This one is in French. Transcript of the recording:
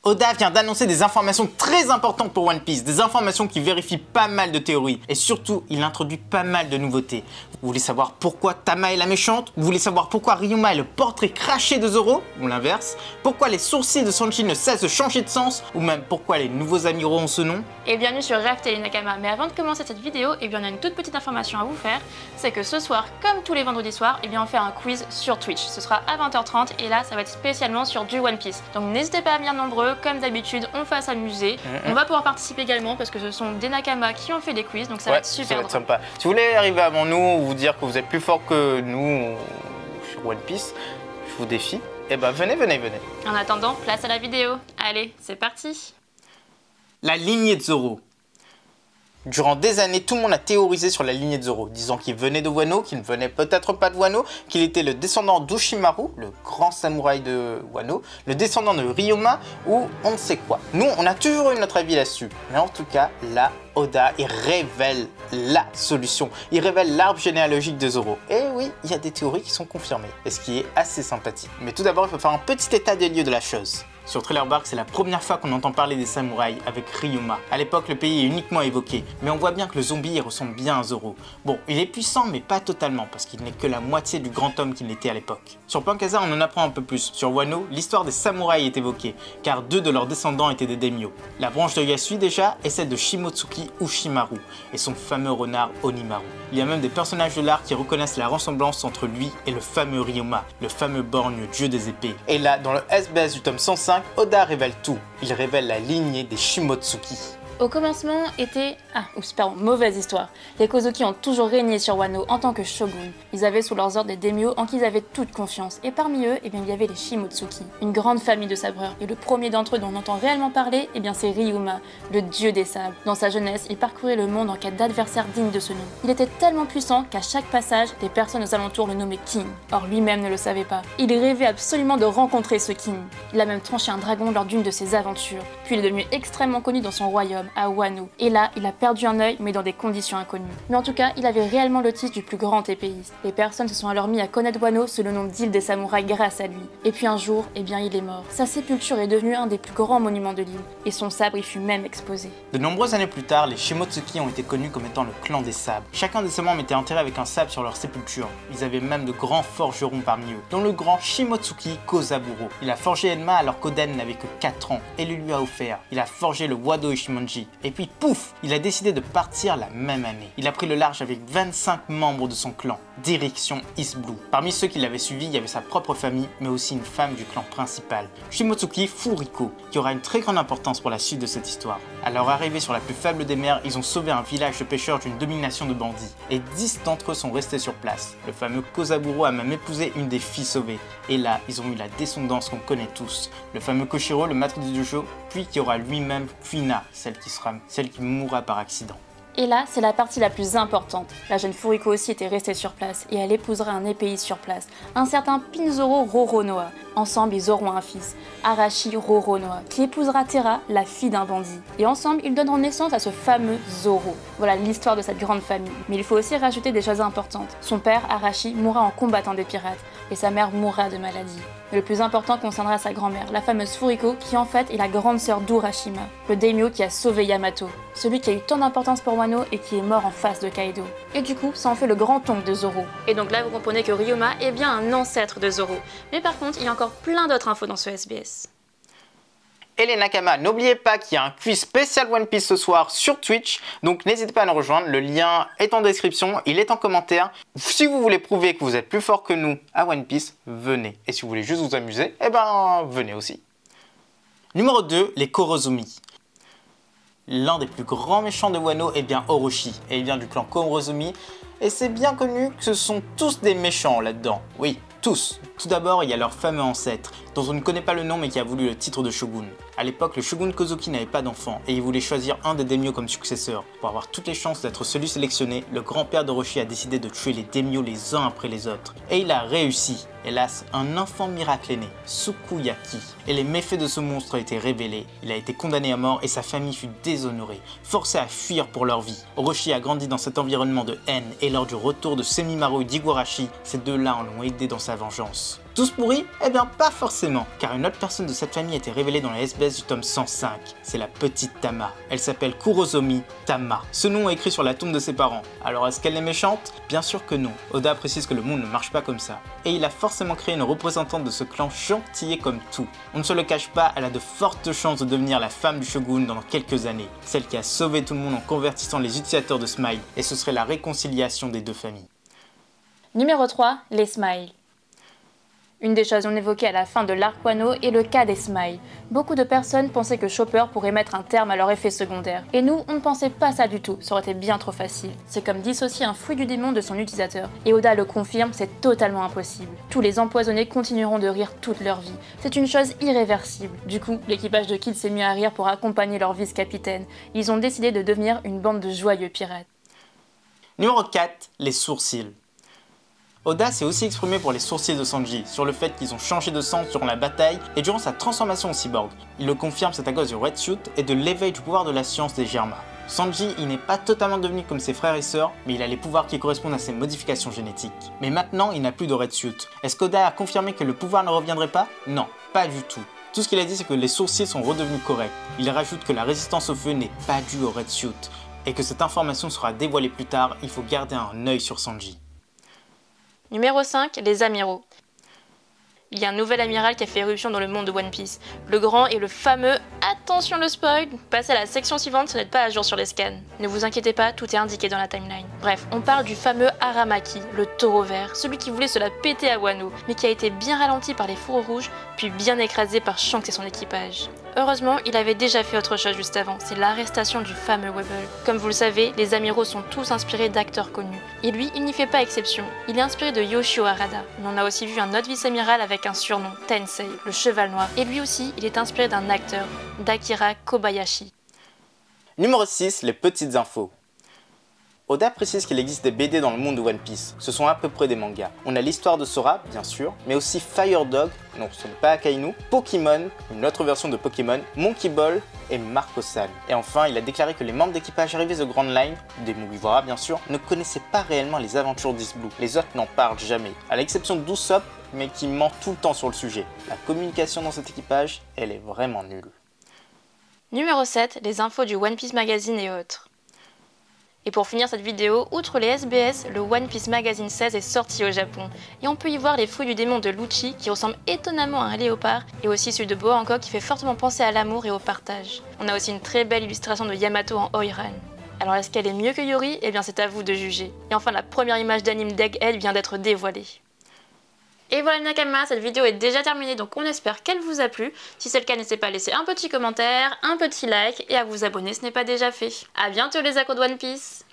Oda vient d'annoncer des informations très importantes pour One Piece, des informations qui vérifient pas mal de théories et surtout il introduit pas mal de nouveautés. Vous voulez savoir pourquoi Tama est la méchante? Vous voulez savoir pourquoi Ryuma est le portrait craché de Zoro? Ou l'inverse? Pourquoi les sourcils de Sanji ne cessent de changer de sens? Ou même pourquoi les nouveaux amiraux ont ce nom? Et bienvenue sur Rêve Télé Nakama. Mais avant de commencer cette vidéo, on a une toute petite information à vous faire. C'est que ce soir, comme tous les vendredis soirs, on fait un quiz sur Twitch. Ce sera à 20h30 et là ça va être spécialement sur du One Piece. Donc n'hésitez pas à venir nombreux. Comme d'habitude, on va s'amuser. On va pouvoir participer également parce que ce sont des Nakama qui ont fait des quiz, donc ça va être super drôle. Sympa. Si vous voulez arriver avant nous ou vous dire que vous êtes plus fort que nous sur One Piece, je vous défie. Eh ben venez. En attendant, place à la vidéo. Allez, c'est parti. La lignée de Zoro. Durant des années, tout le monde a théorisé sur la lignée de Zoro, disant qu'il venait de Wano, qu'il ne venait peut-être pas de Wano, qu'il était le descendant d'Oshimaru, le grand samouraï de Wano, le descendant de Ryoma, ou on ne sait quoi. Nous, on a toujours eu notre avis là-dessus. Mais en tout cas, là, Oda, il révèle la solution. Il révèle l'arbre généalogique de Zoro. Et oui, il y a des théories qui sont confirmées, et ce qui est assez sympathique. Mais tout d'abord, il faut faire un petit état des lieux de la chose. Sur Thriller Bark, c'est la première fois qu'on entend parler des samouraïs avec Ryuma. À l'époque, le pays est uniquement évoqué, mais on voit bien que le zombie il ressemble bien à Zoro. Bon, il est puissant, mais pas totalement, parce qu'il n'est que la moitié du grand homme qu'il était à l'époque. Sur Pankasa, on en apprend un peu plus. Sur Wano, l'histoire des samouraïs est évoquée, car deux de leurs descendants étaient des daimyo. La branche de Yasui déjà, et celle de Shimotsuki Ushimaru, et son fameux renard Onimaru. Il y a même des personnages de l'art qui reconnaissent la ressemblance entre lui et le fameux Ryoma, le fameux borgne dieu des épées. Et là, dans le SBS du tome 105, Oda révèle tout. Il révèle la lignée des Shimotsuki. Au commencement était... mauvaise histoire. Les Kozuki ont toujours régné sur Wano en tant que shogun. Ils avaient sous leurs ordres des daimyo en qui ils avaient toute confiance. Et parmi eux, il y avait les Shimotsuki, une grande famille de sabreurs. Et le premier d'entre eux dont on entend réellement parler, c'est Ryuma, le dieu des sables. Dans sa jeunesse, il parcourait le monde en quête d'adversaires dignes de ce nom. Il était tellement puissant qu'à chaque passage, les personnes aux alentours le nommaient King. Or lui-même ne le savait pas. Il rêvait absolument de rencontrer ce King. Il a même tranché un dragon lors d'une de ses aventures. Puis il est devenu extrêmement connu dans son royaume, à Wano. Et là, il a perdu un œil, mais dans des conditions inconnues. Mais en tout cas, il avait réellement le titre du plus grand épéiste. Les personnes se sont alors mis à connaître Wano sous le nom d'île des samouraïs grâce à lui. Et puis un jour, il est mort. Sa sépulture est devenue un des plus grands monuments de l'île. Et son sabre y fut même exposé. De nombreuses années plus tard, les Shimotsuki ont été connus comme étant le clan des sabres. Chacun de ces membres était enterré avec un sabre sur leur sépulture. Ils avaient même de grands forgerons parmi eux, dont le grand Shimotsuki Kozaburo. Il a forgé Enma alors qu'Oden n'avait que 4 ans et le lui a offert. Il a forgé le Wado Ishimonji. Et puis pouf, il a décidé de partir la même année. Il a pris le large avec 25 membres de son clan, direction East Blue. Parmi ceux qui l'avaient suivi, il y avait sa propre famille, mais aussi une femme du clan principal, Shimotsuki Furiko, qui aura une très grande importance pour la suite de cette histoire. À leur arrivée sur la plus faible des mers, ils ont sauvé un village de pêcheurs d'une domination de bandits, et 10 d'entre eux sont restés sur place. Le fameux Kozaburo a même épousé une des filles sauvées, et là, ils ont eu la descendance qu'on connaît tous. Le fameux Koshiro, le maître du dojo, puis qui aura lui-même Kuina, celle qui mourra par accident. Et là, c'est la partie la plus importante. La jeune Furiko aussi était restée sur place et elle épousera un épéiste sur place, un certain Pinzoro Roronoa. Ensemble, ils auront un fils, Arashi Roronoa, qui épousera Terra, la fille d'un bandit. Et ensemble, ils donneront naissance à ce fameux Zoro. Voilà l'histoire de cette grande famille. Mais il faut aussi rajouter des choses importantes. Son père, Arashi, mourra en combattant des pirates et sa mère mourra de maladie. Mais le plus important concernera sa grand-mère, la fameuse Furiko, qui en fait est la grande sœur d'Urashima, le daimyo qui a sauvé Yamato, celui qui a eu tant d'importance pour Wano et qui est mort en face de Kaido. Et du coup, ça en fait le grand-oncle de Zoro. Et donc là, vous comprenez que Ryuma est bien un ancêtre de Zoro. Mais par contre, il y a encore plein d'autres infos dans ce SBS. Et les Nakama, n'oubliez pas qu'il y a un quiz spécial One Piece ce soir sur Twitch, donc n'hésitez pas à nous rejoindre, le lien est en description, il est en commentaire. Si vous voulez prouver que vous êtes plus fort que nous à One Piece, venez. Et si vous voulez juste vous amuser, venez aussi. Numéro 2, les Kurozumi. L'un des plus grands méchants de Wano est bien Orochi, et il vient du clan Kurozumi, et c'est bien connu que ce sont tous des méchants là-dedans, oui. Tous. Tout d'abord, il y a leur fameux ancêtre, dont on ne connaît pas le nom mais qui a voulu le titre de shogun. À l'époque, le shogun Kozuki n'avait pas d'enfant et il voulait choisir un des daimyo comme successeur. Pour avoir toutes les chances d'être celui sélectionné, le grand-père d'Orochi a décidé de tuer les daimyo les uns après les autres. Et il a réussi. Hélas, un enfant miracle est né, Sukuyaki. Et les méfaits de ce monstre ont été révélés. Il a été condamné à mort et sa famille fut déshonorée, forcée à fuir pour leur vie. Orochi a grandi dans cet environnement de haine et lors du retour de Semimaru et d'Igarashi, ces deux-là l'ont aidé dans sa vengeance. Tous pourris? Eh bien pas forcément, car une autre personne de cette famille a été révélée dans la SBS du tome 105. C'est la petite Tama. Elle s'appelle Kurozomi Tama. Ce nom est écrit sur la tombe de ses parents. Alors est-ce qu'elle est méchante? Bien sûr que non. Oda précise que le monde ne marche pas comme ça. Et il a forcément créé une représentante de ce clan gentillé comme tout. On ne se le cache pas, elle a de fortes chances de devenir la femme du shogun dans quelques années. Celle qui a sauvé tout le monde en convertissant les utilisateurs de Smile. Et ce serait la réconciliation des deux familles. Numéro 3, les Smiles. Une des choses non évoquées à la fin de l'arc Wano est le cas des Smiles. Beaucoup de personnes pensaient que Chopper pourrait mettre un terme à leur effet secondaire. Et nous, on ne pensait pas ça du tout, ça aurait été bien trop facile. C'est comme dissocier un fruit du démon de son utilisateur. Et Oda le confirme, c'est totalement impossible. Tous les empoisonnés continueront de rire toute leur vie. C'est une chose irréversible. Du coup, l'équipage de Kid s'est mis à rire pour accompagner leur vice-capitaine. Ils ont décidé de devenir une bande de joyeux pirates. Numéro 4, les sourcils. Oda s'est aussi exprimé pour les sourcils de Sanji, sur le fait qu'ils ont changé de sens durant la bataille et durant sa transformation en cyborg. Il le confirme, c'est à cause du Red Suit et de l'éveil du pouvoir de la science des Germains. Sanji, il n'est pas totalement devenu comme ses frères et sœurs, mais il a les pouvoirs qui correspondent à ses modifications génétiques. Mais maintenant, il n'a plus de Red Suit. Est-ce qu'Oda a confirmé que le pouvoir ne reviendrait pas? Non, pas du tout. Tout ce qu'il a dit, c'est que les sourcils sont redevenus corrects. Il rajoute que la résistance au feu n'est pas due au Red Suit, et que cette information sera dévoilée plus tard, il faut garder un œil sur Sanji. Numéro 5, les amiraux. Il y a un nouvel amiral qui a fait éruption dans le monde de One Piece. Le grand et le fameux, attention le spoil, passez à la section suivante si vous n'êtes pas à jour sur les scans. Ne vous inquiétez pas, tout est indiqué dans la timeline. Bref, on parle du fameux Aramaki, le taureau vert, celui qui voulait se la péter à Wano, mais qui a été bien ralenti par les fourreaux rouges, puis bien écrasé par Shanks et son équipage. Heureusement, il avait déjà fait autre chose juste avant, c'est l'arrestation du fameux Webbel. Comme vous le savez, les amiraux sont tous inspirés d'acteurs connus. Et lui, il n'y fait pas exception. Il est inspiré de Yoshio Harada. On a aussi vu un autre vice-amiral avec un surnom, Tensei, le cheval noir. Et lui aussi, il est inspiré d'un acteur, d'Akira Kobayashi. Numéro 6, les petites infos. Oda précise qu'il existe des BD dans le monde de One Piece. Ce sont à peu près des mangas. On a l'histoire de Sora, bien sûr, mais aussi Fire Dog, non ce n'est pas Akainu, Pokémon, une autre version de Pokémon, Monkey Ball et Marco-san. Et enfin, il a déclaré que les membres d'équipage arrivés de Grand Line, des Mugiwara bien sûr, ne connaissaient pas réellement les aventures d'East Blue. Les autres n'en parlent jamais, à l'exception d'Usopp, mais qui ment tout le temps sur le sujet. La communication dans cet équipage, elle est vraiment nulle. Numéro 7, les infos du One Piece Magazine et autres. Et pour finir cette vidéo, outre les SBS, le One Piece Magazine 16 est sorti au Japon. Et on peut y voir les fruits du démon de Lucci qui ressemble étonnamment à un léopard, et aussi celui de Boa Hancock qui fait fortement penser à l'amour et au partage. On a aussi une très belle illustration de Yamato en Oiran. Alors est-ce qu'elle est mieux que Yori? Eh bien c'est à vous de juger. Et enfin la première image d'anime d'Egghead vient d'être dévoilée. Et voilà les Nakama, cette vidéo est déjà terminée, donc on espère qu'elle vous a plu. Si c'est le cas, n'hésitez pas à laisser un petit commentaire, un petit like et à vous abonner si ce n'est pas déjà fait. A bientôt les accros de One Piece!